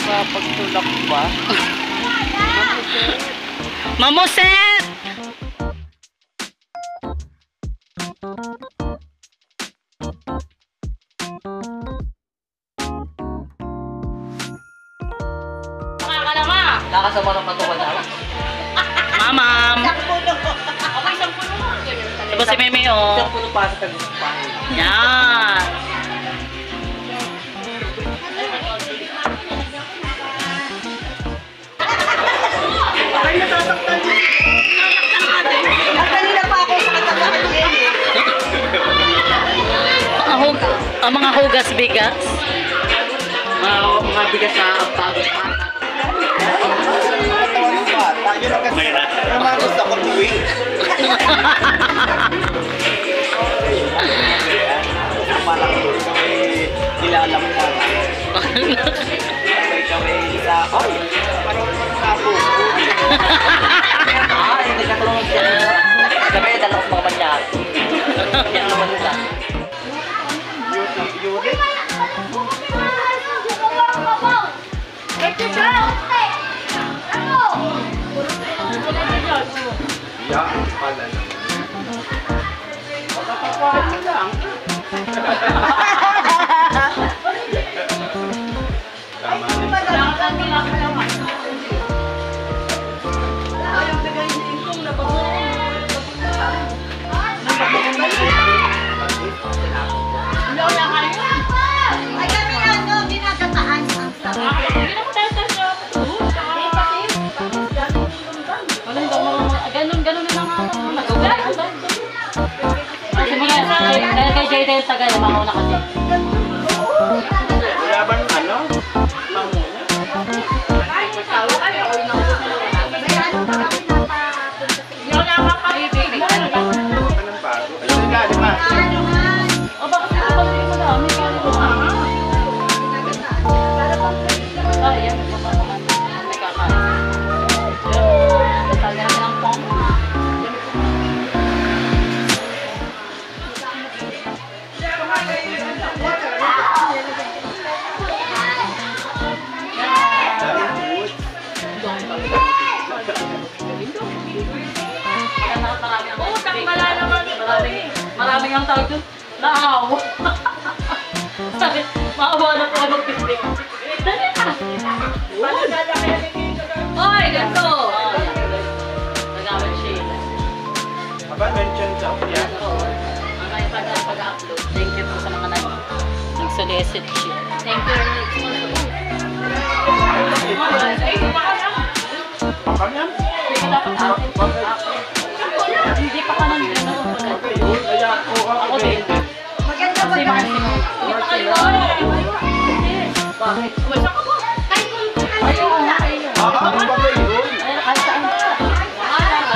Nakapagtulak pa. Mamuset! Nakasama ng patukan namin. Mamam! Diba si Meme oh? Isang puno pa sa tagumpahan. Yan! Ay, natasaktan niya. Kanina pa ako sa katasakan niya. Ang mga hugas-bigas. Mga bigas na pagod. Gusto ko tuwing. Parang nilalang pa. Kami isa. Ay! Parang sapo. Hindi ka tulungan siya. Sabi, dalakas mga manyan. Yan naman nila. Yuri? Yan, pala na. Pagkapapahin lang. Kay Jay tagal na mauna kasi. Wala bang ano? Mamuna? Anong bago? Ayun ka, di ba? O baka pagpapagpili mo na. May kano mo. Ay, yan. May kakain. Tagal na lang po. Maraming ang tawag doon. Naawa. Sabi, maawa na po ako magpiplik. Dali na! Oy, ganito! Nag-awal siya. Aba, mention sa opya. Mamaya pag-upload. Thank you po sa mga nag-solicit siya. Thank you. Kami yan? Hindi pa ka nandun. Ako din. Maganda ba Si Marcy. Bakit? Wala ka ba? Ayun. Ano ba ba yun? Ay, saan?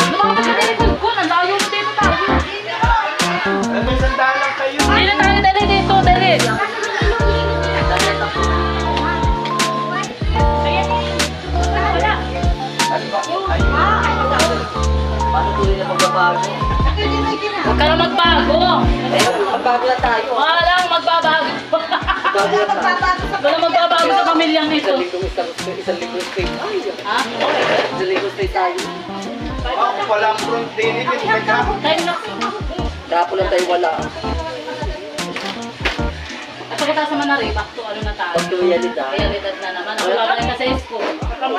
Lumabas ka dito ko. Nandayo mo dito tayo. May sandalang kayo. Dito tayo. Dali dito. Dali. Paano tuloy na magbabago? Huwag ka na magbago. Magbabago na tayo. Wala magbabago. Wala magbabago sa pamilyang ito. Isang linggo straight. Ha? Isang linggo straight tayo. Walang front din. Time na. Kapo lang tayo wala. At pagkatapos naman na rin, back to ano na tayo. Pag-realidad. Realidad na naman. Wala ka lang kasi school. Ako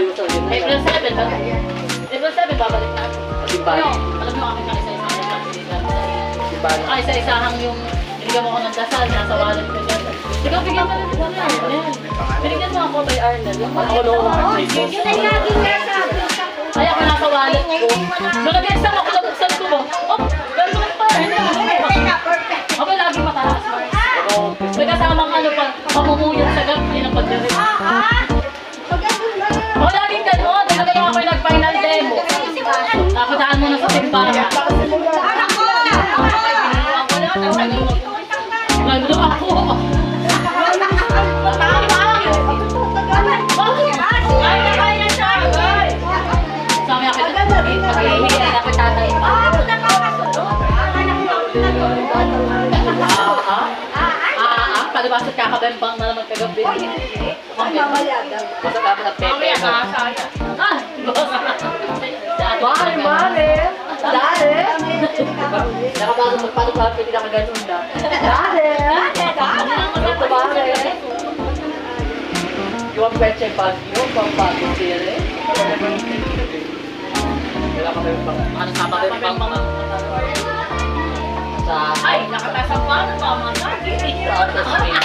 yung sa yun. April 7 ba? April 7, babalik natin. Simbali. Alam mo aking isa-isang responsibilidad. Simbali. Isa-isahang yung binigyan mo ko ng dasal, nasa wallet ko dyan. Ikaw, bigyan mo rin mo na. Binigyan mo ako kay Arnel. Ako noong Ay, ako nasa wallet ko. Nung nag-exam ako, nabuksan ko mo. Oh, gano'n pa. Okay, lagi mataas. May kasamang ano pa, pamumuyot sa gabi ng pagdaring. Oh, laging gano'n. Talaga ako yung nag-final demo. Napadaan mo na sa simbahan. Naglo ako. Tama! Ay, nakaya siya! Nakabembang na naman kagabi. Ay, mamaya daw. Basta kami ng pepe. Mamaya nakasaya. Ah! Mahal, mare. Dare. Nakapasok magpasok lahat, hindi nakaganon na. Dare. Ito mare. Yung peche bagyo, pang bagyo sire. Wala kami pang... Ano sa kami pang... Sa... Ay, nakatasang pa. Mama na. Sa auto space.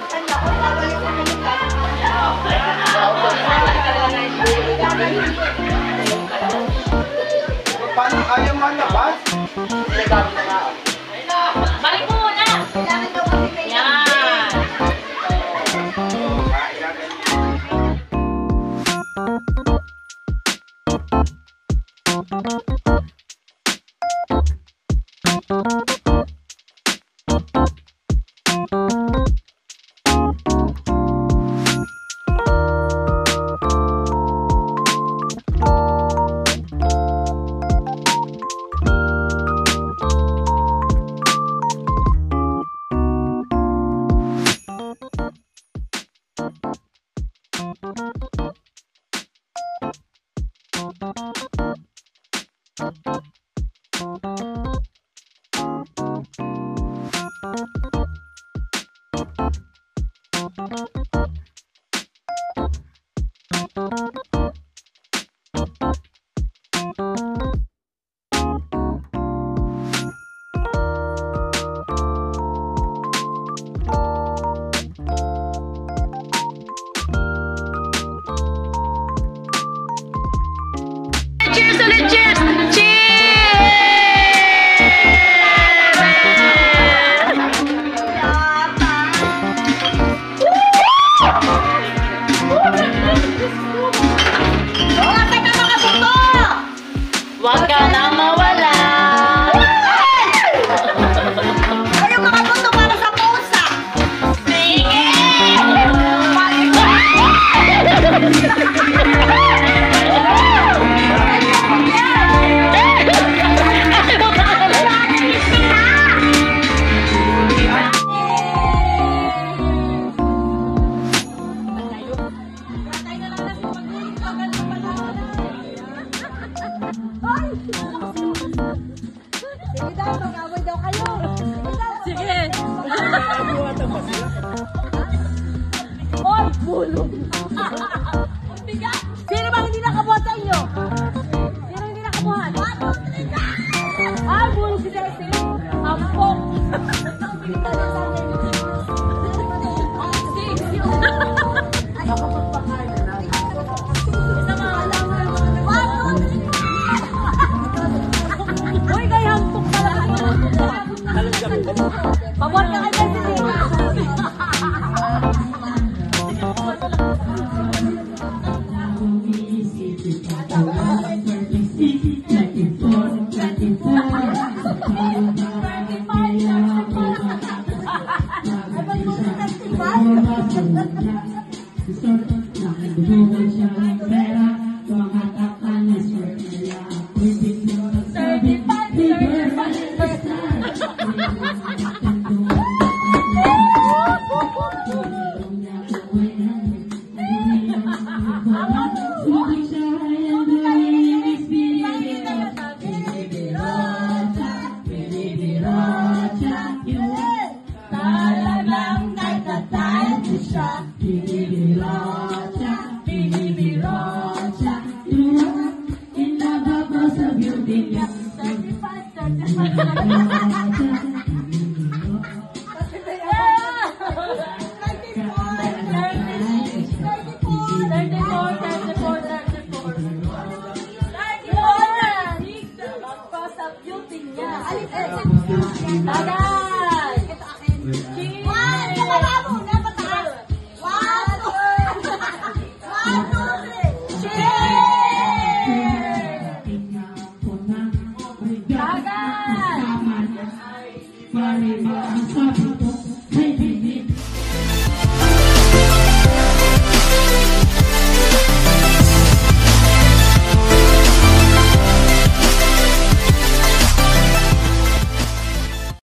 Sa auto Paano ayaw malabas? Nagano na nga. Balik mo muna. Kailangan daw kasi may Yan. Cheers ulit! Cheers! Huwag ka nang mawala! Ayaw mga buto para sa pusa. Sige daw, mag-away daw kayo. Sige! Oy, bulong! Sino bang hindi nakabuhat sa inyo? Sino hindi nakabuhat? Ah, bulong si Desi. Ampok. Uy, kaya hampok talaga. Pabuhat ka kay Desi. Tada!